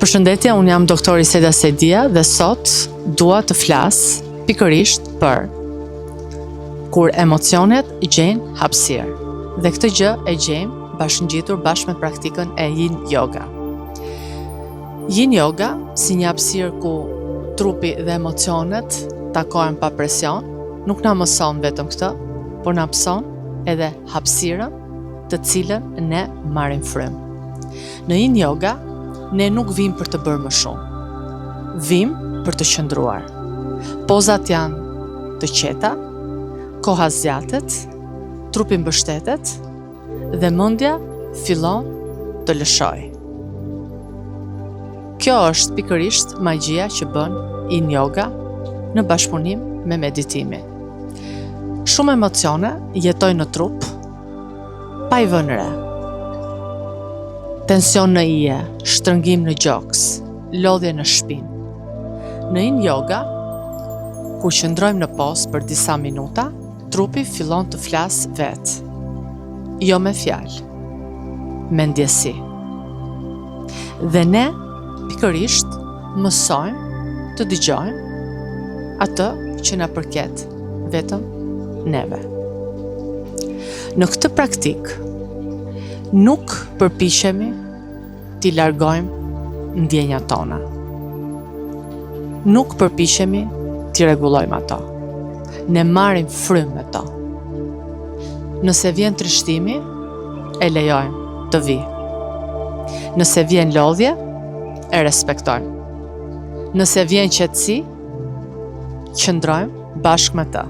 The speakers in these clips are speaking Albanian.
Përshëndetje, unë jam doktor Isela Sedia dhe sot dua të flas pikërisht për kur emocionet gjejnë hapësirë. Dhe këtë gjë e gjejmë bashkëngjitur bashkë me praktikën e Yin Yoga. Yin Yoga, si një hapësirë ku trupi dhe emocionet takohen pa presion, nuk na mëson vetëm këtë, por na mëson edhe hapësirën të cilën ne marrim frymë. Në Yin Yoga, ne nuk vim për të bërë më shumë. Vim për të qëndruar. Pozat janë të qeta, koha zgjatet, trupi mbështetet dhe mendja fillon të lëshojë. Kjo është pikërisht magjia që bën Yin Yoga në bashkëpunim me meditimin. Shumë emocione jetojnë në trup pa i vënë re. Tension në ije, shtrëngim në gjoks, lodhje në shpinë. Në Yin Yoga, kur qëndrojmë në pozë për disa minuta, trupi fillon të flasë vetë. Jo me fjalë, me ndjesi. Dhe ne, pikërisht, mësojmë të dëgjojmë atë që na përket vetëm neve. Në këtë praktikë, nuk përpiqemi t'i largojmë ndjenjat tona. Nuk përpiqemi t'i rregullojmë ato. Ne marrim frymë me to. Nëse vjen trishtimi, e lejojmë të vi. Nëse vjen lodhje, e respektojmë. Nëse vjen qetësi, qëndrojmë bashkë me të.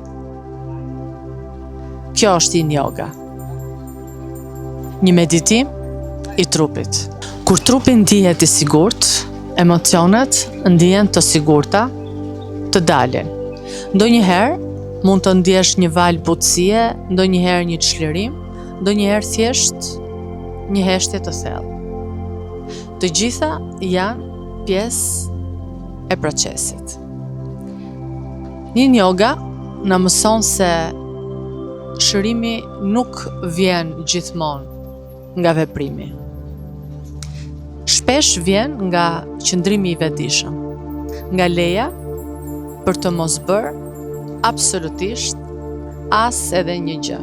Kjo është Yin Yoga. Një meditim i trupit. Kur trupi ndihet i sigurt, emocionet ndihen të sigurta të dalin. Ndonjëherë mund të ndjesh një val butësie, ndonjëherë një çlirim, ndonjëherë thjesht një heshtje të thellë. Të gjitha janë pjesë e procesit. Yin Yoga na mëson se shërimi nuk vjen gjithmonë nga veprimi. Shpesh vjen nga qëndrimi i vetëdijshëm, nga leja për të mos bërë absolutisht as edhe një gjë,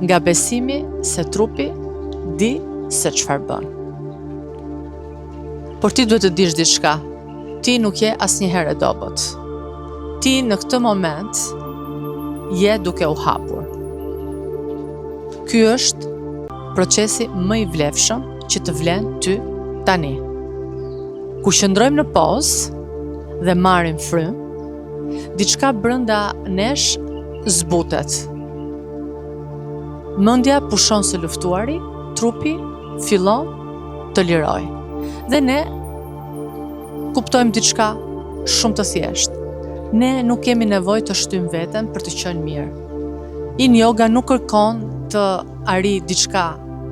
nga besimi se trupi di se çfarë bën. Por ti duhet të dish diçka, ti nuk je asnjëherë e dobët. Ti në këtë moment je duke u hapur. Ky është procesi më i vlefshëm që të vlen ty tani. Kur qëndrojmë në pozë dhe marrim frymë, diçka brenda nesh zbutet. Mendja pushon së luftuari, trupi fillon të lirojë. Dhe ne kuptojmë diçka shumë të thjeshtë. Ne nuk kemi nevojë të shtyjmë veten për të qenë mirë. Yin Yoga nuk kërkon të arrijë diçka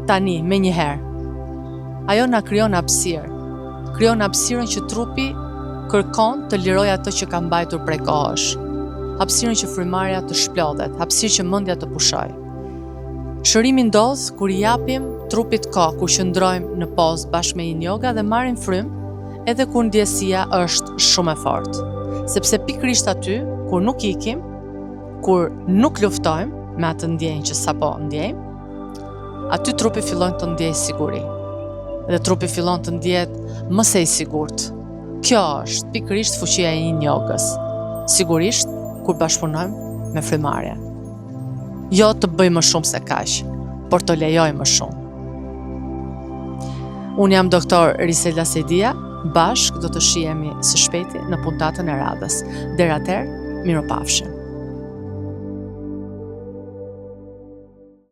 tani, me njëherë. Ajo na krijon hapësirë. Krijon hapësirën që trupi kërkon të lirojë atë që ka mbajtur prej kohësh. Hapësirën që frymarrja të shplodhet, hapësirë që mendja të pushojë. Shërimi ndodh kur i japim trupit kohë, kur qëndrojmë në pozë bashkë me Yin Yoga dhe marrim frymë, edhe kur ndjesia është shumë e fortë. Sepse pikërisht aty, kur nuk ikim, kur nuk luftojmë me atë ndjenjë që sapo ndjejmë, aty trupi fillon të ndjejë siguri. Dhe trupi fillon të ndjehet më së i sigurt. Kjo është pikërisht fuqia e Yin Yogës. Sigurisht kur bashkëpunojmë me frymarrje. Jo të bëjmë më shumë se kaq, por të lejojmë më shumë. Unë jam doktor Isela Sedia, bashkë do të shihemi së shpejti në puntatën e radhës. Deri atëherë, mirupafshim.